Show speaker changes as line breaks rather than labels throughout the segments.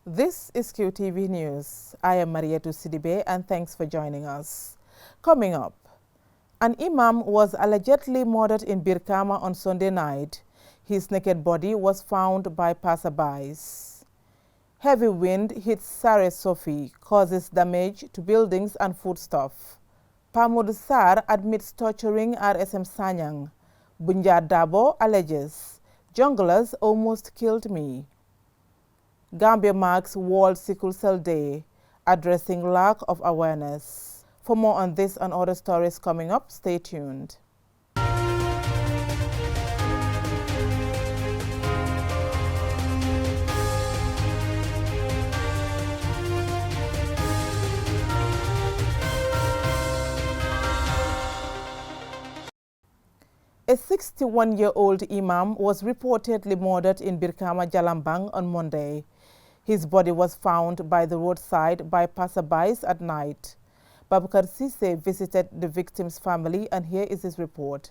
This is QTV News. I am Mariatu Sidibe and thanks for joining us. Coming up, an Imam was allegedly murdered in Birkama on Sunday night. His naked body was found by passerbys. Heavy wind hits Sorry Sophi, causes damage to buildings and foodstuff. Pamod Sar admits torturing RSM Sanyang. Bunja Dabo alleges, junglers almost killed me. Gambia marks World Sickle-cell Day, addressing lack of awareness. For more on this and other stories coming up, stay tuned. A 61-year-old Imam was reportedly murdered in Birkama, Jalambang on Monday. His body was found by the roadside by passerbys at night. Babukar Sise visited the victim's family, and here is his report.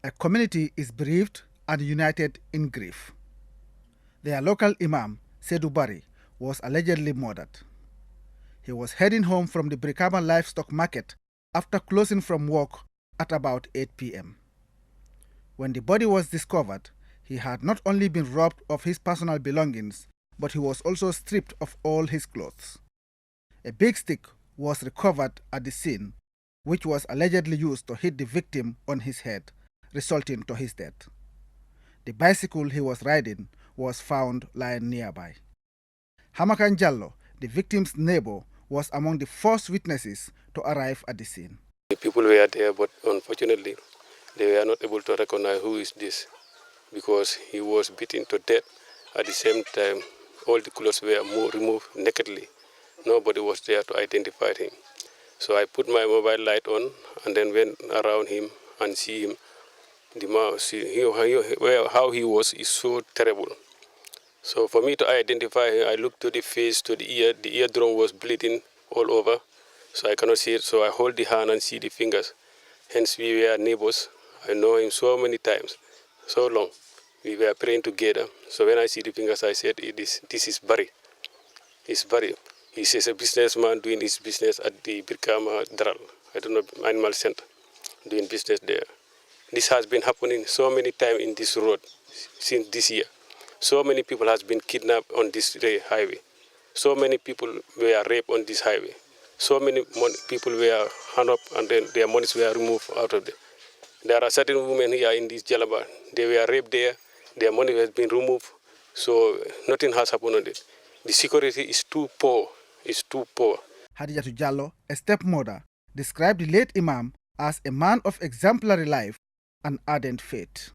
A community is bereaved and united in grief. Their local Imam, Sedu Bari, was allegedly murdered. He was heading home from the Birkama livestock market after closing from work at about 8 p.m. When the body was discovered, he had not only been robbed of his personal belongings, but he was also stripped of all his clothes. A big stick was recovered at the scene, which was allegedly used to hit the victim on his head, resulting to his death. The bicycle he was riding was found lying nearby. Hamakan Jallo, the victim's neighbor, was among the first witnesses to arrive at the scene.
The people were there, but unfortunately, they were not able to recognize who is this, because he was beaten to death. At the same time, all the clothes were removed nakedly. Nobody was there to identify him. So I put my mobile light on and then went around him and see him. How he was is so terrible. So for me to identify him, I looked to the face, to the ear. The eardrum was bleeding all over, so I cannot see it. So I hold the hand and see the fingers. Hence we were neighbors. I know him so many times, so long. We were praying together. So when I see the fingers, I said, this is Barry. It's Barry. He's a businessman doing his business at the Birkama Dral, I don't know, animal center, doing business there. This has been happening so many times in this road since this year. So many people has been kidnapped on this highway. So many people were raped on this highway. So many people were hung up and then their monies were removed out of there. There are certain women here in this Jalaba. They were raped there. Their money has been removed. So nothing has happened on it. The security is too poor. It's too poor.
Hadijatu Jallo, a stepmother, described the late Imam as a man of exemplary life and ardent faith.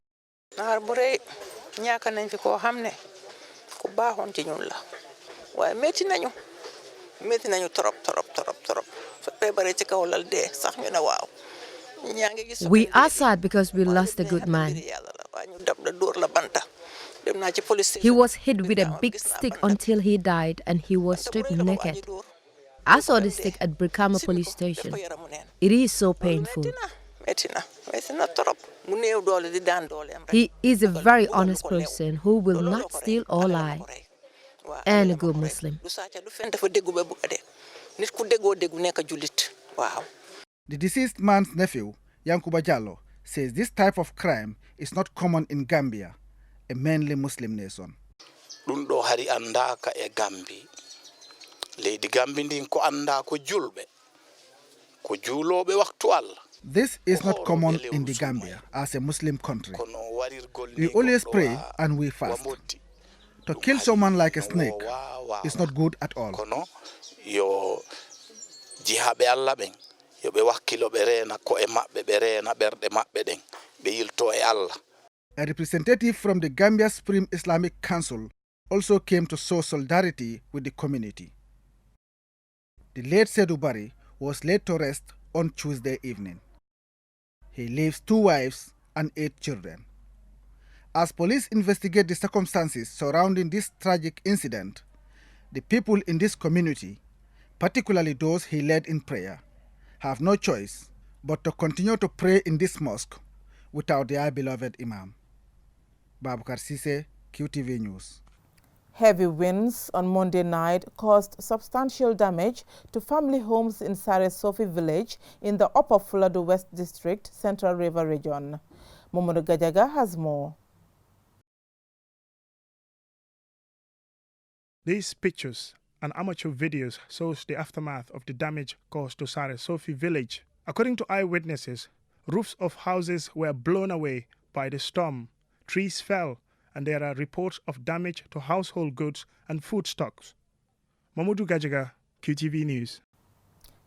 We are sad because we lost a good man. He was hit with a big stick until he died, and he was stripped naked. I saw the stick at Birkama police station. It is so painful. He is a very honest person who will not steal or lie, and a good Muslim.
The deceased man's nephew, Yankuba Jallo, says this type of crime is not common in Gambia, a mainly Muslim nation. This is not common in the Gambia as a Muslim country. We always pray and we fast. To kill someone like a snake is not good at all. A representative from the Gambia Supreme Islamic Council also came to show solidarity with the community. The late Sedu Bari was laid to rest on Tuesday evening. He leaves 2 wives and 8 children. As police investigate the circumstances surrounding this tragic incident, the people in this community, particularly those he led in prayer, have no choice but to continue to pray in this mosque without their beloved Imam. Babukar Sise, QTV News.
Heavy winds on Monday night caused substantial damage to family homes in Sorry Sophi village in the Upper Fuladu West District, Central River Region. Momodu Gajaga has more.
These pictures and amateur videos shows the aftermath of the damage caused to Sorry Sophi village. According to eyewitnesses, roofs of houses were blown away by the storm, trees fell, and there are reports of damage to household goods and food stocks. Mamudu Gajaga, QTV News.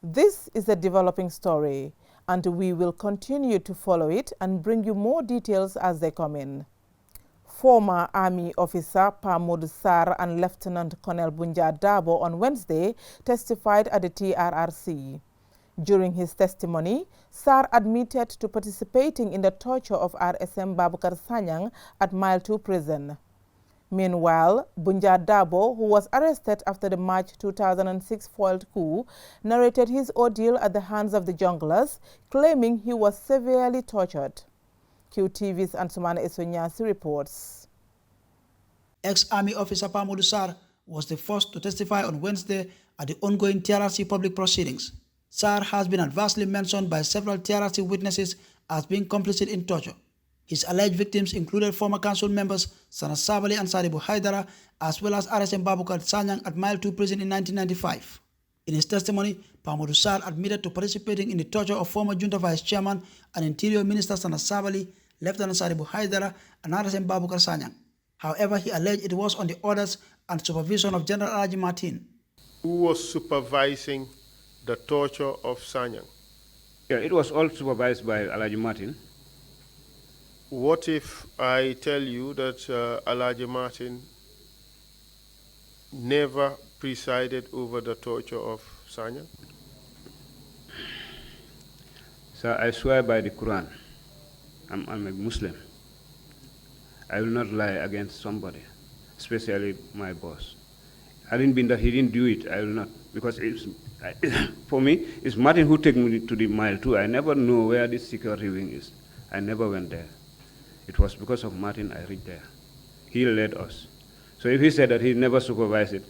This is a developing story, and we will continue to follow it and bring you more details as they come in. Former Army officer Pamod Sar and Lieutenant Colonel Bunja Dabo on Wednesday testified at the TRRC. During his testimony, Sar admitted to participating in the torture of RSM Babukar Sanyang at Mile 2 prison. Meanwhile, Bunja Dabo, who was arrested after the March 2006 foiled coup, narrated his ordeal at the hands of the junglers, claiming he was severely tortured. QTV's Ansumana Esonyasi reports.
Ex-Army officer Pamod Sar was the first to testify on Wednesday at the ongoing TRRC public proceedings. Sar has been adversely mentioned by several TRRC witnesses as being complicit in torture. His alleged victims included former council members Sana Sabali and Sadibu Haidara, as well as RSM Babukar Sanyang at Mile 2 prison in 1995. In his testimony, Pamod Sar admitted to participating in the torture of former Junta Vice Chairman and Interior Minister Sana Sabali, Lieutenant Sadibu Haidara, and RSM Babukar Sanyang. However, he alleged it was on the orders and supervision of General Alaji Martin.
Who was supervising the torture of Sanyang?
Yeah, it was all supervised by Alaji Martin.
What if I tell you that Alaji Martin never presided over the torture of Sanyang?
So I swear by the Quran, I'm a Muslim. I will not lie against somebody, especially my boss. I didn't mean that he didn't do it, I will not. Because for me, it's Martin who took me to the Mile 2. I never know where this security wing is. I never went there. It was because of Martin I reached there. He led us. So if he said that he never supervised it,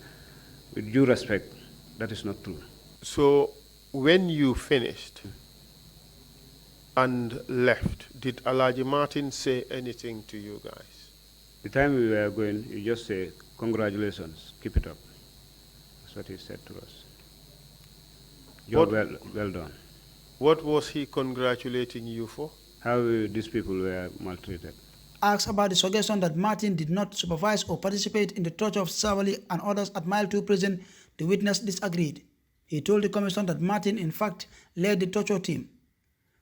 with due respect, that is not true.
So when you finished and left, did Alaji Martin say anything to you guys?
The time we were going, he just said, congratulations, keep it up. That's what he said to us. You're well done.
What was he congratulating you for?
How these people were maltreated.
Asked about the suggestion that Martin did not supervise or participate in the torture of Savali and others at Mile 2 prison, the witness disagreed. He told the commission that Martin, in fact, led the torture team.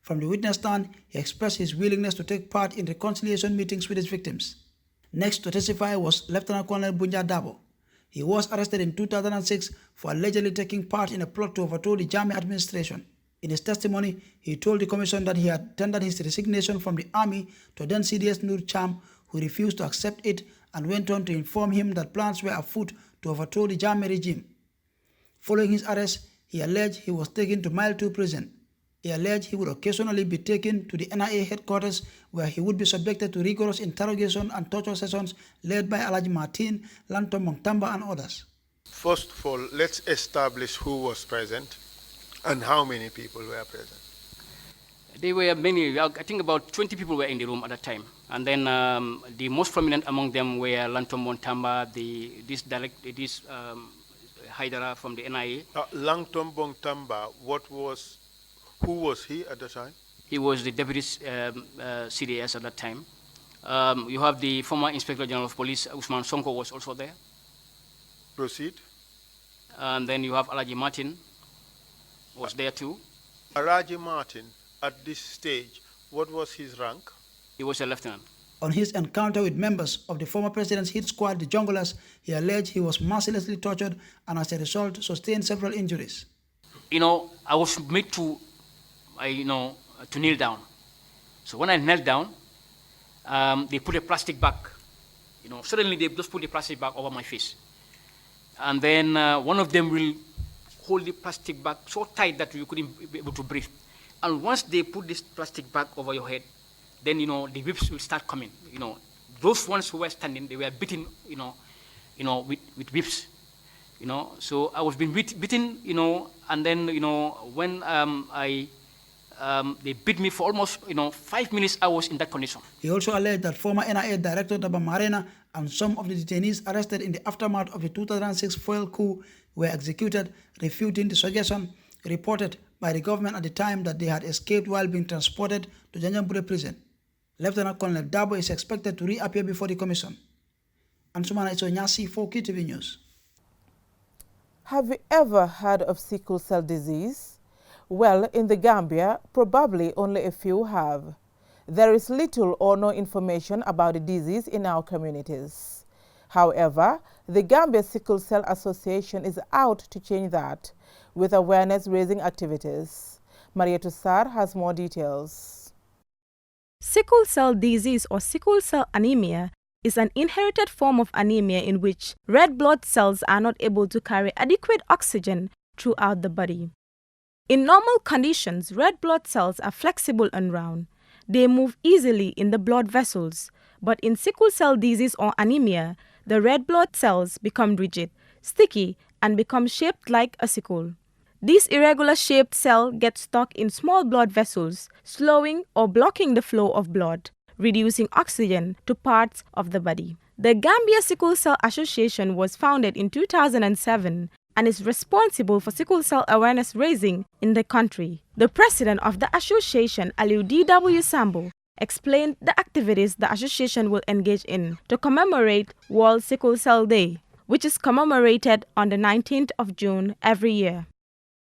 From the witness stand, he expressed his willingness to take part in reconciliation meetings with his victims. Next to testify was Lieutenant Colonel Bunja Dabo. He was arrested in 2006 for allegedly taking part in a plot to overthrow the Jami administration. In his testimony, he told the commission that he had tendered his resignation from the army to then CDS Nur Cham, who refused to accept it and went on to inform him that plans were afoot to overthrow the Jami regime. Following his arrest, he alleged he was taken to Mile 2 prison. He alleged he would occasionally be taken to the NIA headquarters where he would be subjected to rigorous interrogation and torture sessions led by Alaji Martin, Lanto Montamba and others.
First of all, let's establish who was present and how many people were present.
There were many, I think about 20 people were in the room at that time. And then the most prominent among them were Lanto Montamba, this Haidara from the NIA.
Lanto Montamba, who was he at the time?
He was the deputy CDS at that time. You have the former Inspector General of Police, Usman Sonko, was also there.
Proceed.
And then you have Alaji Martin, was there too.
Alaji Martin, at this stage, what was his rank?
He was a lieutenant.
On his encounter with members of the former president's hit squad, the Junglers, he alleged he was mercilessly tortured and as a result sustained several injuries.
You know, I was made to kneel down. So when I knelt down, they put a plastic bag. Suddenly they just put a plastic bag over my face. And then one of them will hold the plastic bag so tight that you couldn't be able to breathe. And once they put this plastic bag over your head, then, the whips will start coming. Those ones who were standing, they were beating, with whips. So I was being beaten, and then, when they beat me for almost, 5 minutes, I was in that condition.
He also alleged that former NIA Director Daba Marena and some of the detainees arrested in the aftermath of the 2006 foil coup were executed, refuting the suggestion reported by the government at the time that they had escaped while being transported to Janjanbureh prison. Lieutenant Colonel Dabo is expected to reappear before the commission. Ansumana Isonyasi for QTV News.
Have you ever heard of sickle cell disease? Well, in the Gambia, probably only a few have. There is little or no information about the disease in our communities. However, the Gambia Sickle Cell Association is out to change that with awareness-raising activities. Maria Tussar has more details.
Sickle cell disease or sickle cell anemia is an inherited form of anemia in which red blood cells are not able to carry adequate oxygen throughout the body. In normal conditions, red blood cells are flexible and round. They move easily in the blood vessels, but in sickle cell disease or anemia, the red blood cells become rigid, sticky, and become shaped like a sickle. This irregular shaped cell gets stuck in small blood vessels, slowing or blocking the flow of blood, reducing oxygen to parts of the body. The Gambia Sickle Cell Association was founded in 2007 and is responsible for sickle cell awareness raising in the country. The president of the association, Aliu D.W. Sambo, explained the activities the association will engage in to commemorate World Sickle Cell Day, which is commemorated on the 19th of June every year.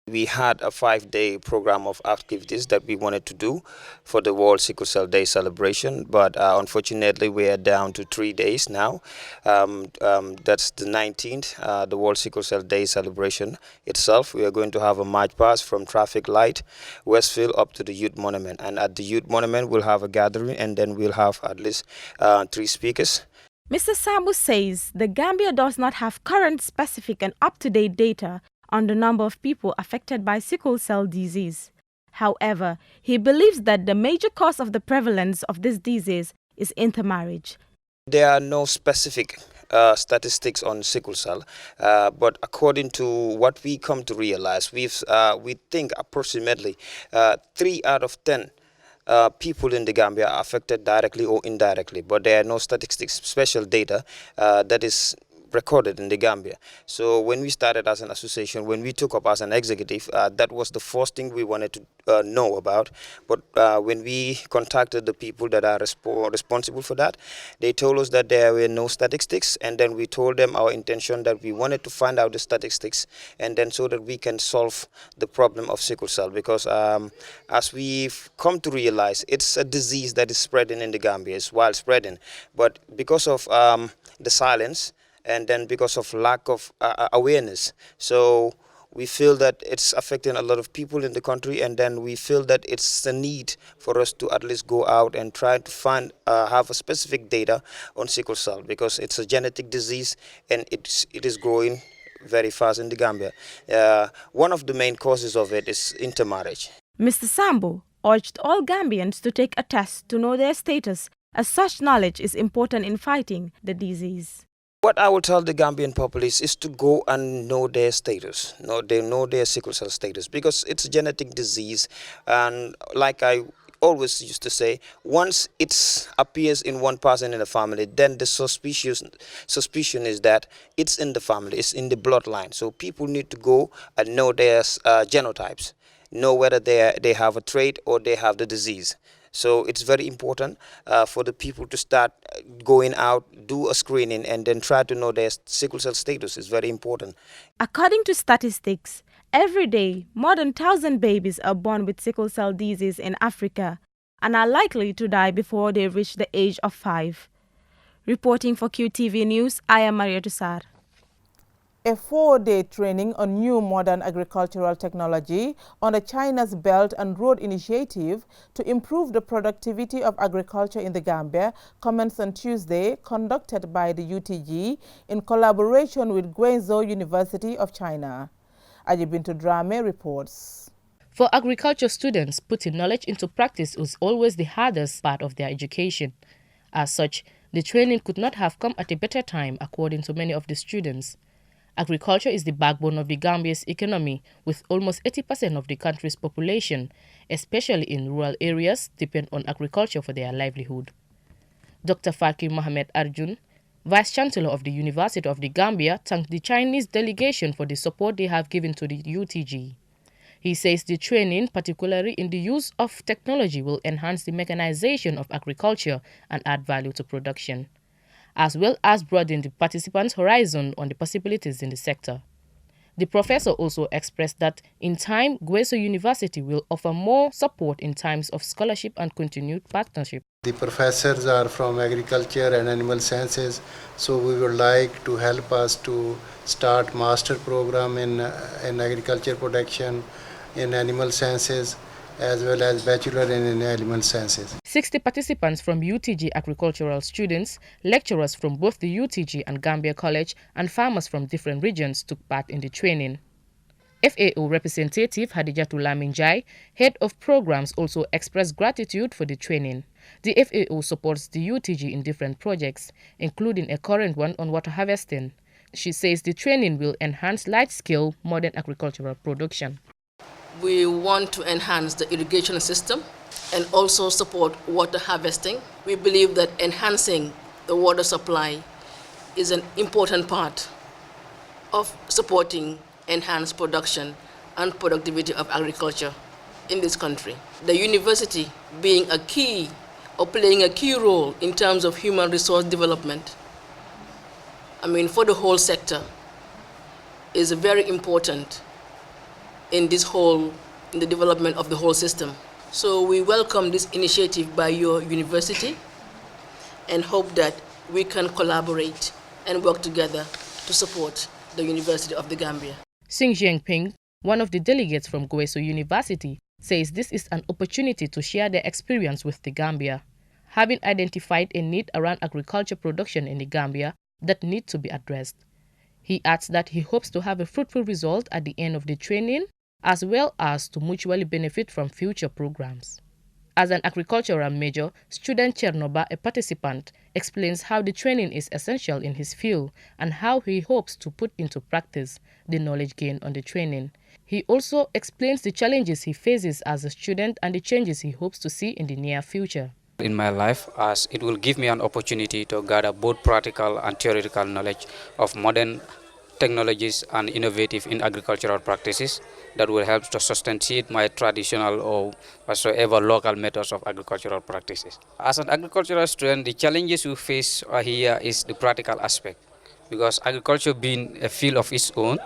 We had a 5-day program of activities that we wanted to do for the World Sickle Cell Day celebration, but unfortunately we are down to 3 days now. That's the 19th, the World Sickle Cell Day celebration itself. We are going to have a march past from Traffic Light, Westfield up to the Youth Monument. And at the Youth Monument we'll have a gathering, and then we'll have at least 3 speakers.
Mr. Sambu says the Gambia does not have current, specific and up-to-date data on the number of people affected by sickle cell disease. However, he believes that the major cause of the prevalence of this disease is intermarriage.
There are no specific statistics on sickle cell, but according to what we come to realize, we think approximately 3 out of 10 people in the Gambia are affected directly or indirectly, but there are no statistics, special data that is recorded in the Gambia. So when we started as an association, when we took up as an executive, that was the first thing we wanted to know about. But when we contacted the people that are responsible for that, they told us that there were no statistics, and then we told them our intention that we wanted to find out the statistics, and then so that we can solve the problem of sickle cell, because as we've come to realize, it's a disease that is spreading in the Gambia, it's wild spreading, but because of the silence, and then because of lack of awareness. So we feel that it's affecting a lot of people in the country, and then we feel that it's a need for us to at least go out and try to find, have a specific data on sickle cell, because it's a genetic disease and it is growing very fast in the Gambia. One of the main causes of it is intermarriage.
Mr. Sambo urged all Gambians to take a test to know their status, as such knowledge is important in fighting the disease.
What I will tell the Gambian populace is to go and know their status, know their sickle cell status, because it's a genetic disease, and like I always used to say, once it appears in one person in the family, then the suspicion is that it's in the family, it's in the bloodline. So people need to go and know their genotypes, know whether they have a trait or they have the disease. So it's very important for the people to start going out, do a screening, and then try to know their sickle cell status. Is very important.
According to statistics, every day more than 1,000 babies are born with sickle cell disease in Africa and are likely to die before they reach the age of 5. Reporting for QTV News, I am Maria Tussar.
A 4-day training on new modern agricultural technology under China's Belt and Road Initiative to improve the productivity of agriculture in the Gambia commenced on Tuesday, conducted by the UTG in collaboration with Guangzhou University of China. Ajibintu Drame reports.
For agriculture students, putting knowledge into practice is always the hardest part of their education. As such, The training could not have come at a better time, according to many of the students. Agriculture is the backbone of the Gambia's economy, with almost 80% of the country's population, especially in rural areas, depend on agriculture for their livelihood. Dr. Fakir Mohamed Arjun, Vice-Chancellor of the University of the Gambia, thanked the Chinese delegation for the support they have given to the UTG. He says the training, particularly in the use of technology, will enhance the mechanization of agriculture and add value to production, as well as broaden the participants' horizon on the possibilities in the sector. The professor also expressed that in time, Gweso University will offer more support in times of scholarship and continued partnership.
The professors are from agriculture and animal sciences, so we would like to help us to start master program in agriculture production, in animal sciences, as well as bachelor in animal sciences.
60 participants from UTG agricultural students, lecturers from both the UTG and Gambia College, and farmers from different regions took part in the training. FAO representative Hadijatu Laminjai, head of programs, also expressed gratitude for the training. The FAO supports the UTG in different projects, including a current one on water harvesting. She says the training will enhance large-scale modern agricultural production.
We want to enhance the irrigation system and also support water harvesting. We believe that enhancing the water supply is an important part of supporting enhanced production and productivity of agriculture in this country. The university being a key or playing a key role in terms of human resource development, for the whole sector, is very important in the development of the whole system. So we welcome this initiative by your university and hope that we can collaborate and work together to support the University of the Gambia.
Xing Jianping, one of the delegates from Gweso University, says this is an opportunity to share their experience with the Gambia, having identified a need around agriculture production in the Gambia that need to be addressed. He adds that he hopes to have a fruitful result at the end of the training, as well as to mutually benefit from future programs. As an agricultural major, student Chernoba, a participant, explains how the training is essential in his field and how he hopes to put into practice the knowledge gained on the training. He also explains the challenges he faces as a student and the changes he hopes to see in the near future.
In my life, as it will give me an opportunity to gather both practical and theoretical knowledge of modern technologies and innovative in agricultural practices that will help to substantiate my traditional or whatsoever local methods of agricultural practices. As an agricultural student, the challenges we face here is the practical aspect, because agriculture being a field of its own,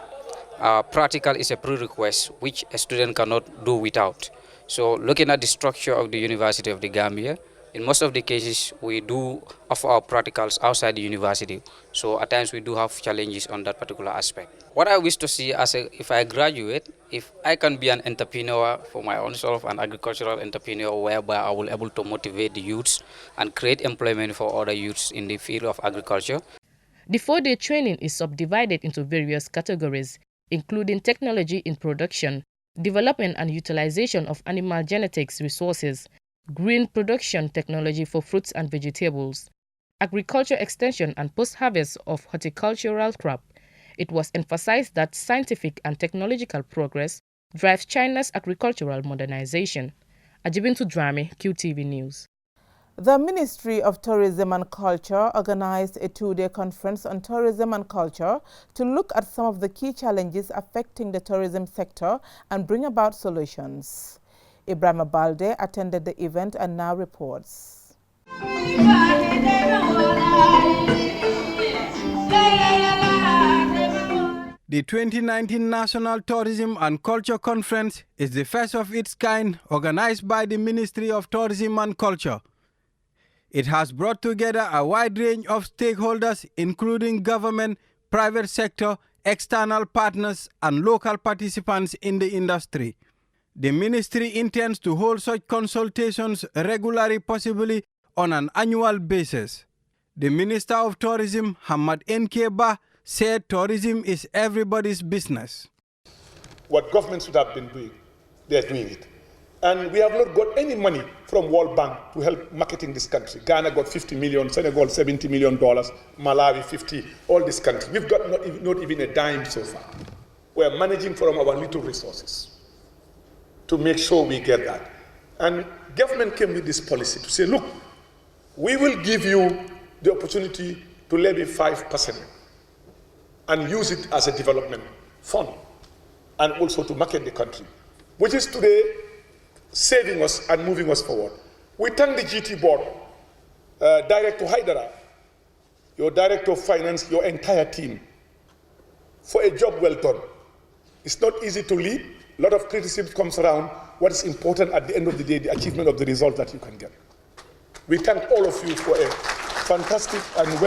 practical is a prerequisite which a student cannot do without. So looking at the structure of the University of the Gambia, in most of the cases, we do offer our practicals outside the university. So at times we do have challenges on that particular aspect. What I wish to see if I graduate, if I can be an entrepreneur for my own self, an agricultural entrepreneur, whereby I will be able to motivate the youths and create employment for other youths in the field of agriculture.
The 4-day training is subdivided into various categories, including technology in production, development and utilization of animal genetics resources, green production technology for fruits and vegetables, agriculture extension and post-harvest of horticultural crop. It was emphasized that scientific and technological progress drives China's agricultural modernization. Ajibintu Drame, QTV News.
The Ministry of Tourism and Culture organized a 2-day conference on tourism and culture to look at some of the key challenges affecting the tourism sector and bring about solutions. Ibrahim Balde attended the event and now reports.
The 2019 National Tourism and Culture Conference is the first of its kind organized by the Ministry of Tourism and Culture. It has brought together a wide range of stakeholders, including government, private sector, external partners, and local participants in the industry. The ministry intends to hold such consultations regularly, possibly on an annual basis. The Minister of Tourism, Hamad N.K. Ba, said tourism is everybody's business.
What governments should have been doing, they're doing it. And we have not got any money from World Bank to help marketing this country. Ghana got 50 million, Senegal $70 million, Malawi 50, all this country. We've got not even a dime so far. We're managing from our little resources to make sure we get that. And government came with this policy to say, look, we will give you the opportunity to levy 5% and use it as a development fund and also to market the country, which is today saving us and moving us forward. We thank the GT board, Director Haidara, your Director of Finance, your entire team, for a job well done. It's not easy to lead. A lot of criticism comes around. What is important at the end of the day, the achievement of the result that you can get. We thank all of you for a fantastic and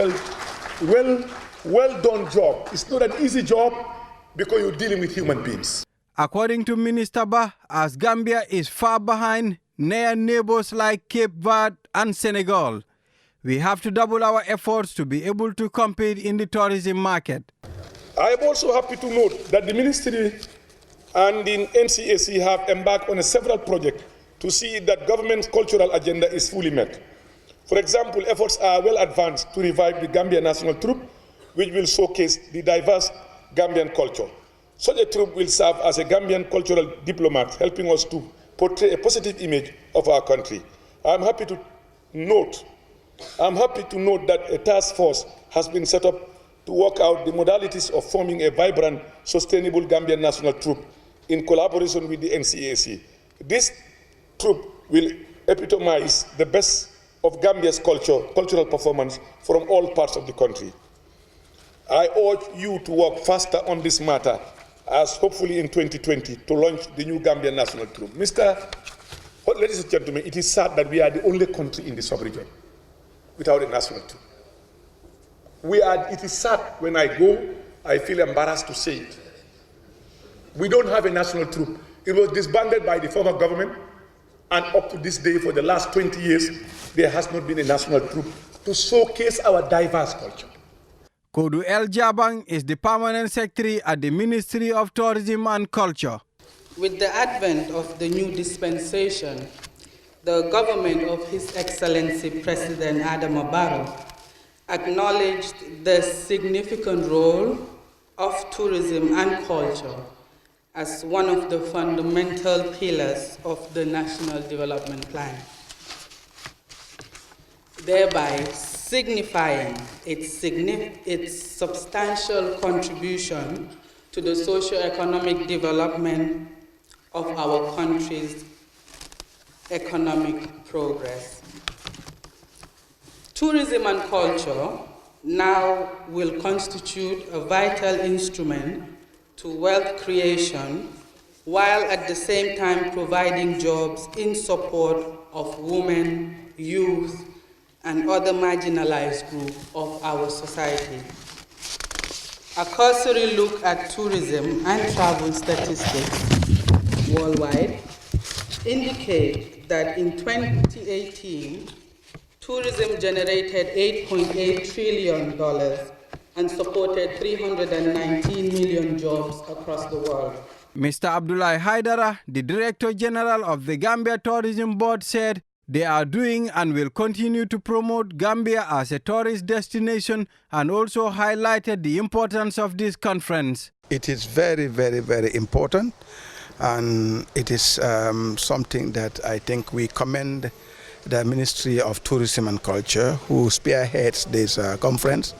well done job. It's not an easy job because you're dealing with human beings.
According to Minister Ba, as Gambia is far behind near neighbors like Cape Verde and Senegal, we have to double our efforts to be able to compete in the tourism market.
I am also happy to note that the Ministry and the NCAC have embarked on several projects to see that government's cultural agenda is fully met. For example, efforts are well advanced to revive the Gambia National Troupe, which will showcase the diverse Gambian culture. Such a troupe will serve as a Gambian cultural diplomat, helping us to portray a positive image of our country. I'm happy to note that a task force has been set up to work out the modalities of forming a vibrant, sustainable Gambian national troupe in collaboration with the NCAC. This troupe will epitomize the best of Gambia's cultural performance from all parts of the country. I urge you to work faster on this matter, as hopefully in 2020 to launch the new Gambian national troupe. Ladies and gentlemen, it is sad that we are the only country in the sub-region without a national troupe. It is sad when I go, I feel embarrassed to say it. We don't have a national troupe. It was disbanded by the former government, and up to this day, for the last 20 years, there has not been a national troupe to showcase our diverse culture.
Kodu El Jabang is the permanent secretary at the Ministry of Tourism and Culture.
With the advent of the new dispensation, the government of His Excellency President Adama Barrow acknowledged the significant role of tourism and culture as one of the fundamental pillars of the National Development Plan, thereby signifying its substantial contribution to the socio-economic development of our country's economic progress. Tourism and culture now will constitute a vital instrument to wealth creation, while at the same time providing jobs in support of women, youth, and other marginalized groups of our society. A cursory look at tourism and travel statistics worldwide indicate that in 2018, tourism generated $8.8 trillion and supported 319 million jobs across the world.
Mr. Abdullahi Haidara, the Director General of the Gambia Tourism Board, said they are doing and will continue to promote Gambia as a tourist destination, and also highlighted the importance of this conference.
It is very, very, very important, and it is something that I think we commend the Ministry of Tourism and Culture, who spearheads this conference,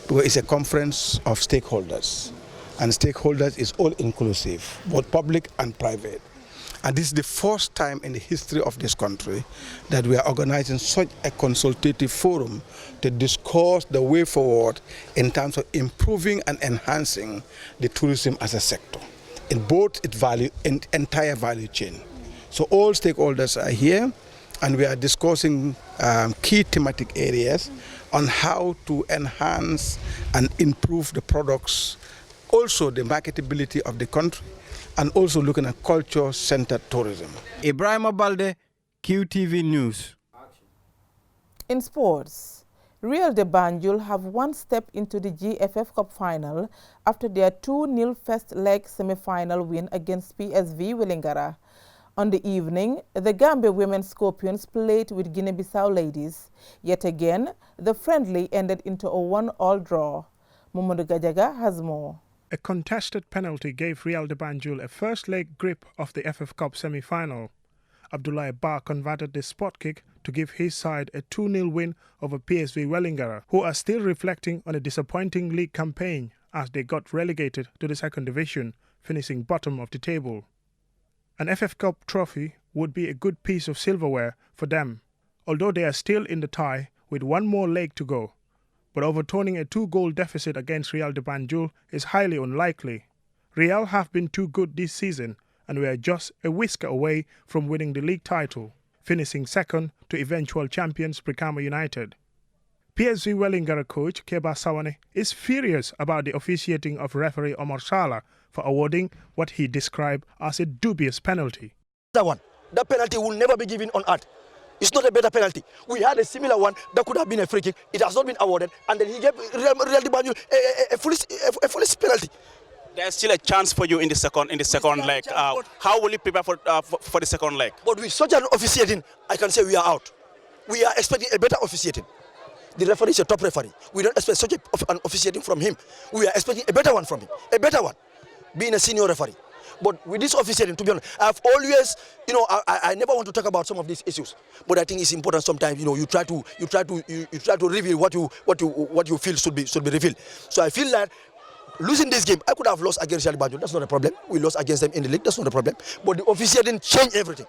because it's a conference of stakeholders, and stakeholders is all inclusive, both public and private. And this is the first time in the history of this country that we are organizing such a consultative forum to discuss the way forward in terms of improving and enhancing the tourism as a sector in both its value and entire value chain. So all stakeholders are here, and we are discussing key thematic areas on how to enhance and improve the products, also the marketability of the country, and also looking at culture-centered tourism.
Ibrahim Abalde, QTV News.
In sports, Real de Banjul have one step into the GFF Cup final after their 2-0 first leg semi-final win against PSV Wellingara. On the evening, the Gambia women Scorpions played with Guinea-Bissau ladies. Yet again, the friendly ended into a 1-all draw. Mamadou Gajaga has more.
A contested penalty gave Real de Banjul a first-leg grip of the FF Cup semi-final. Abdoulaye Ba converted the spot kick to give his side a 2-0 win over PSV Wellingara, who are still reflecting on a disappointing league campaign as they got relegated to the second division, finishing bottom of the table. An FF Cup trophy would be a good piece of silverware for them, although they are still in the tie with one more leg to go. But overturning a 2-goal deficit against Real de Banjul is highly unlikely. Real have been too good this season and were just a whisker away from winning the league title, finishing second to eventual champions Brikama United. PSV Wellingara coach Keba Sawane is furious about the officiating of referee Omar Salah for awarding what he described as a dubious penalty.
That penalty will never be given on earth. It's not a better penalty. We had a similar one that could have been a free kick. It has not been awarded, and then he gave Real de Banjul a foolish penalty.
There's still a chance for you in the second leg. How will you prepare for the second leg?
But with such an officiating, I can say we are out. We are expecting a better officiating. The referee is a top referee. We don't expect such an officiating from him. We are expecting a better one from him. A better one, being a senior referee. But with this officiating, to be honest, I've always, I never want to talk about some of these issues. But I think it's important sometimes, you try to reveal what you feel should be revealed. So I feel that losing this game, I could have lost against Real de Banjul. That's not a problem. We lost against them in the league. That's not a problem. But the officiating changed everything.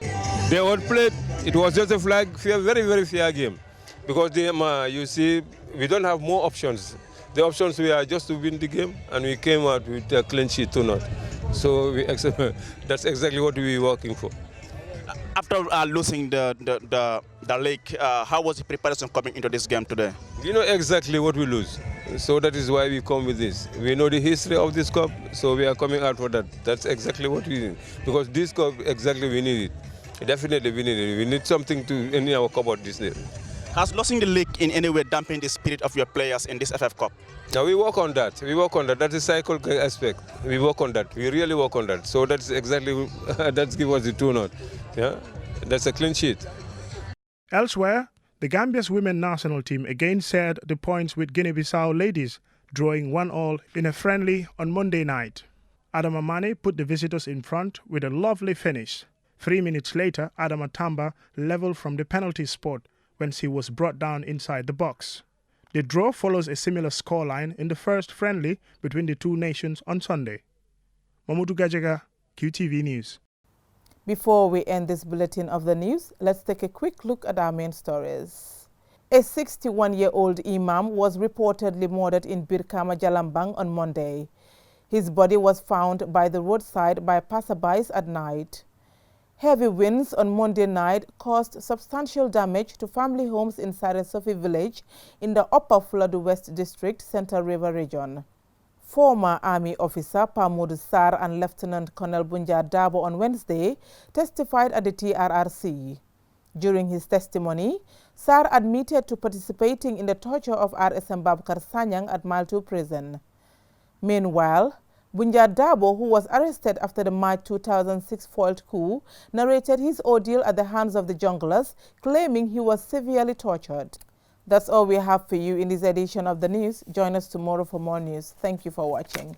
They outplayed. It was just a very, very fair game. Because you see, we don't have more options. The options were just to win the game, and we came out with a clean sheet 2-0. So that's exactly what we were working for.
After losing the league, how was the preparation coming into this game today?
We know exactly what we lose. So that is why we come with this. We know the history of this cup, so we are coming out for that. That's exactly what we need. Because this cup, exactly we need it. Definitely we need it. We need something in our cupboard this day.
Has losing the league in any way dampened the spirit of your players in this FF Cup?
Now we work on that. That's a psychological aspect. We work on that. We really work on that. So that's exactly, that's give us the 2-0. Yeah? That's a clean sheet.
Elsewhere, the Gambia's women national team again shared the points with Guinea-Bissau ladies, drawing 1-1 in a friendly on Monday night. Adama Mane put the visitors in front with a lovely finish. 3 minutes later, Adama Tamba leveled from the penalty spot when she was brought down inside the box. The draw follows a similar scoreline in the first friendly between the two nations on Sunday. Mamadou Gajaga, QTV News.
Before we end this bulletin of the news, let's take a quick look at our main stories. A 61-year-old Imam was reportedly murdered in Birkama Jalambang on Monday. His body was found by the roadside by passerbys at night. Heavy winds on Monday night caused substantial damage to family homes in Sorry Sophi village in the Upper Flood West District, Central River Region. Former Army officer Pamoud Sar and Lieutenant Colonel Bunja Dabo on Wednesday testified at the TRRC. During his testimony, Sar admitted to participating in the torture of RSM Babkar Sanyang at Mile 2 prison. Meanwhile, Bunja Dabo, who was arrested after the March 2006 foiled coup, narrated his ordeal at the hands of the junglers, claiming he was severely tortured. That's all we have for you in this edition of the news. Join us tomorrow for more news. Thank you for watching.